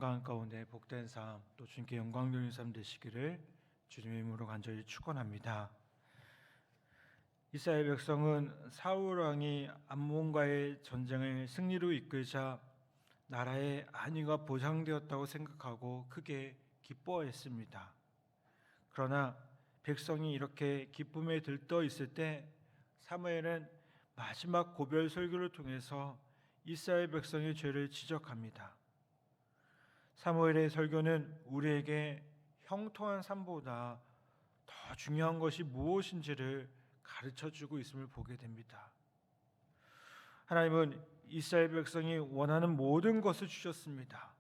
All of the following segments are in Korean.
건강 가운데 복된 삶, 또 주님께 영광 돌리는 삶 되시기를 주님의 이름으로 간절히 축원합니다. 이스라엘 백성은 사울 왕이 암몬과의 전쟁을 승리로 이끌자 나라의 안위가 보장되었다고 생각하고 크게 기뻐했습니다. 그러나 백성이 이렇게 기쁨에 들떠 있을 때 사무엘은 마지막 고별 설교를 통해서 이스라엘 백성의 죄를 지적합니다. 사무엘의 설교는 우리에게 형통한 삶보다 더 중요한 것이 무엇인지를 가르쳐주고 있음을 보게 됩니다. 하나님은 이스라엘 백성이 원하는 모든 것을 주셨습니다.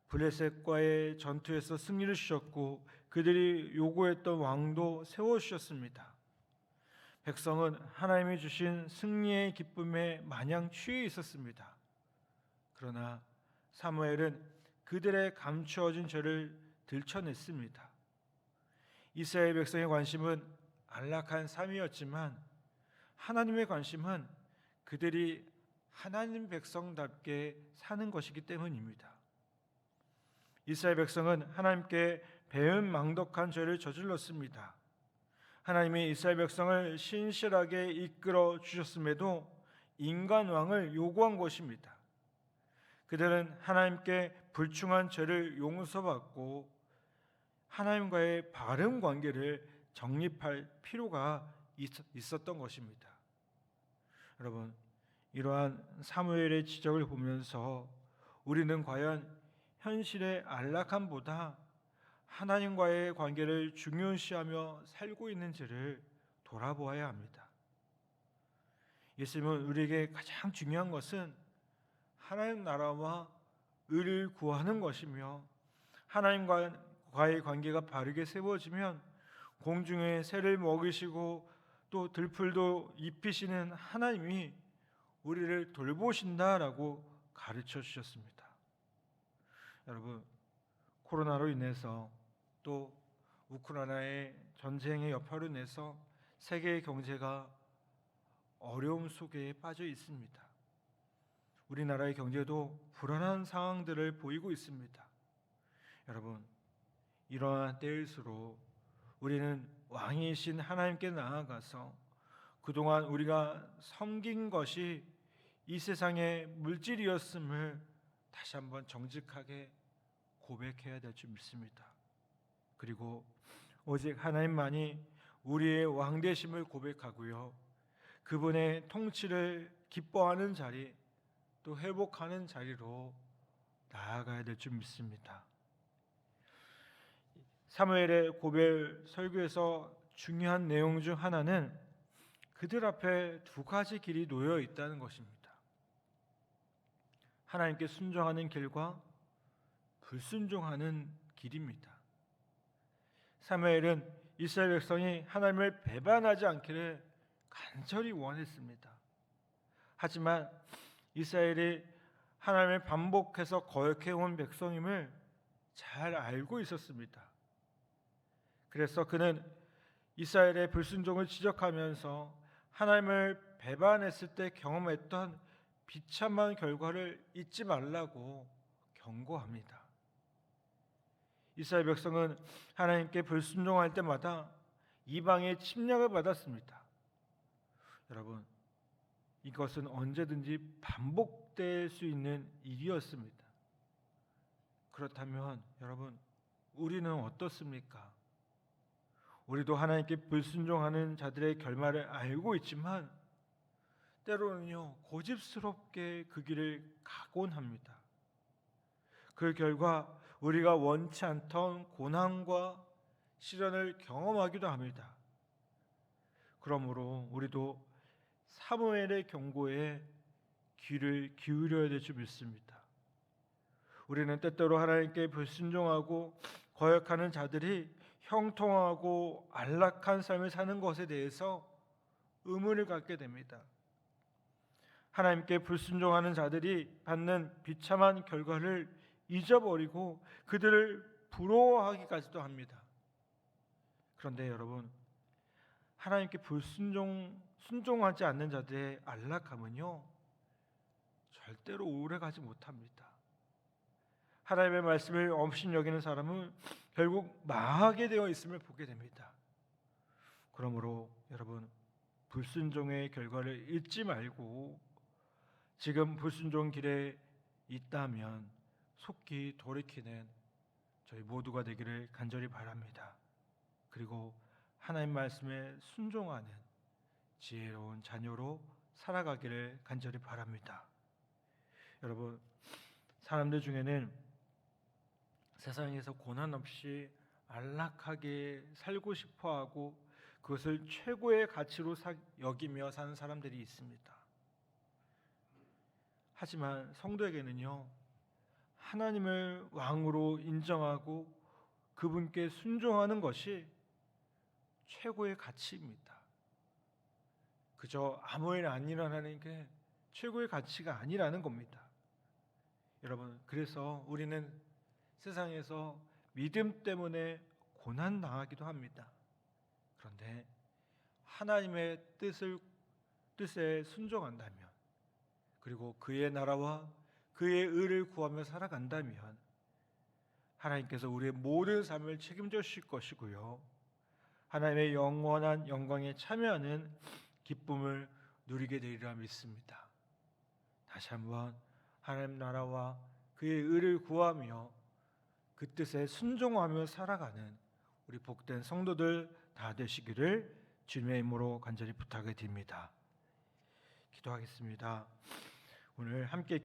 블레셋과의 전투에서 승리를 주셨고 그들이 요구했던 왕도 세워주셨습니다. 백성은 하나님이 주신 승리의 기쁨에 마냥 취해 있었습니다. 그러나 사무엘은 그들의 감추어진 죄를 들춰냈습니다. 이스라엘 백성의 관심은 안락한 삶이었지만 하나님의 관심은 그들이 하나님 백성답게 사는 것이기 때문입니다. 이스라엘 백성은 하나님께 배은망덕한 죄를 저질렀습니다. 하나님이 이스라엘 백성을 신실하게 이끌어 주셨음에도 인간 왕을 요구한 것입니다. 그들은 하나님께 불충한 죄를 용서받고 하나님과의 바른 관계를 정립할 필요가 있었던 것입니다. 여러분, 이러한 사무엘의 지적을 보면서 우리는 과연 현실의 안락함보다 하나님과의 관계를 중요시하며 살고 있는지를 돌아보아야 합니다. 예수님은 우리에게 가장 중요한 것은 하나님 나라와 의를 구하는 것이며 하나님과의 관계가 바르게 세워지면 공중의 새를 먹이시고 또 들풀도 입히시는 하나님이 우리를 돌보신다라고 가르쳐 주셨습니다. 여러분, 코로나로 인해서 또 우크라이나의 전쟁의 여파로 인해서 세계의 경제가 어려움 속에 빠져 있습니다. 우리나라의 경제도 불안한 상황들을 보이고 있습니다. 여러분, 이러한 때일수록 우리는 왕이신 하나님께 나아가서 그동안 우리가 섬긴 것이 이 세상의 물질이었음을 다시 한번 정직하게 고백해야 될 줄 믿습니다. 그리고 오직 하나님만이 우리의 왕되심을 고백하고요, 그분의 통치를 기뻐하는 자리, 또 회복하는 자리로 나아가야 될 줄 믿습니다. 사무엘의 고별 설교에서 중요한 내용 중 하나는 그들 앞에 두 가지 길이 놓여 있다는 것입니다. 하나님께 순종하는 길과 불순종하는 길입니다. 사무엘은 이스라엘 백성이 하나님을 배반하지 않기를 간절히 원했습니다. 하지만 이스라엘이 하나님을 반복해서 거역해온 백성임을 잘 알고 있었습니다. 그래서 그는 이스라엘의 불순종을 지적하면서 하나님을 배반했을 때 경험했던 비참한 결과를 잊지 말라고 경고합니다. 이스라엘 백성은 하나님께 불순종할 때마다 이방의 침략을 받았습니다. 여러분, 이것은 언제든지 반복될 수 있는 일이었습니다. 그렇다면 여러분, 우리는 어떻습니까? 우리도 하나님께 불순종하는 자들의 결말을 알고 있지만 때로는요, 고집스럽게 그 길을 가곤 합니다. 그 결과 우리가 원치 않던 고난과 시련을 경험하기도 합니다. 그러므로 우리도 사무엘의 경고에 귀를 기울여야 될 줄 믿습니다. 우리는 때때로 하나님께 불순종하고 거역하는 자들이 형통하고 안락한 삶을 사는 것에 대해서 의문을 갖게 됩니다. 하나님께 불순종하는 자들이 받는 비참한 결과를 잊어버리고 그들을 부러워하기까지도 합니다. 그런데 여러분, 하나님께 순종하지 않는 자들의 안락함은요, 절대로 오래가지 못합니다. 하나님의 말씀을 업신여기는 사람은 결국 망하게 되어 있음을 보게 됩니다. 그러므로 여러분, 불순종의 결과를 잊지 말고 지금 불순종 길에 있다면 속히 돌이키는 저희 모두가 되기를 간절히 바랍니다. 그리고 하나님 말씀에 순종하는 지혜로운 자녀로 살아가기를 간절히 바랍니다. 여러분, 사람들 중에는 세상에서 고난 없이 안락하게 살고 싶어하고 그것을 최고의 가치로 여기며 사는 사람들이 있습니다. 하지만 성도에게는요, 하나님을 왕으로 인정하고 그분께 순종하는 것이 최고의 가치입니다. 그저 아무 일 안 일어나는 게 최고의 가치가 아니라는 겁니다. 여러분, 그래서 우리는 세상에서 믿음 때문에 고난 당하기도 합니다. 그런데 하나님의 뜻에 순종한다면, 그리고 그의 나라와 그의 의를 구하며 살아간다면 하나님께서 우리의 모든 삶을 책임져 주실 것이고요, 하나님의 영원한 영광에 참여하는 기쁨을 누리게 되리라 믿습니다. 다시 한번 하나님 나라와 그의 의를 구하며 그 뜻에 순종하며 살아가는 우리 복된 성도들 다 되시기를 주님의 이름으로 간절히 부탁을 드립니다. 기도하겠습니다. 오늘 함께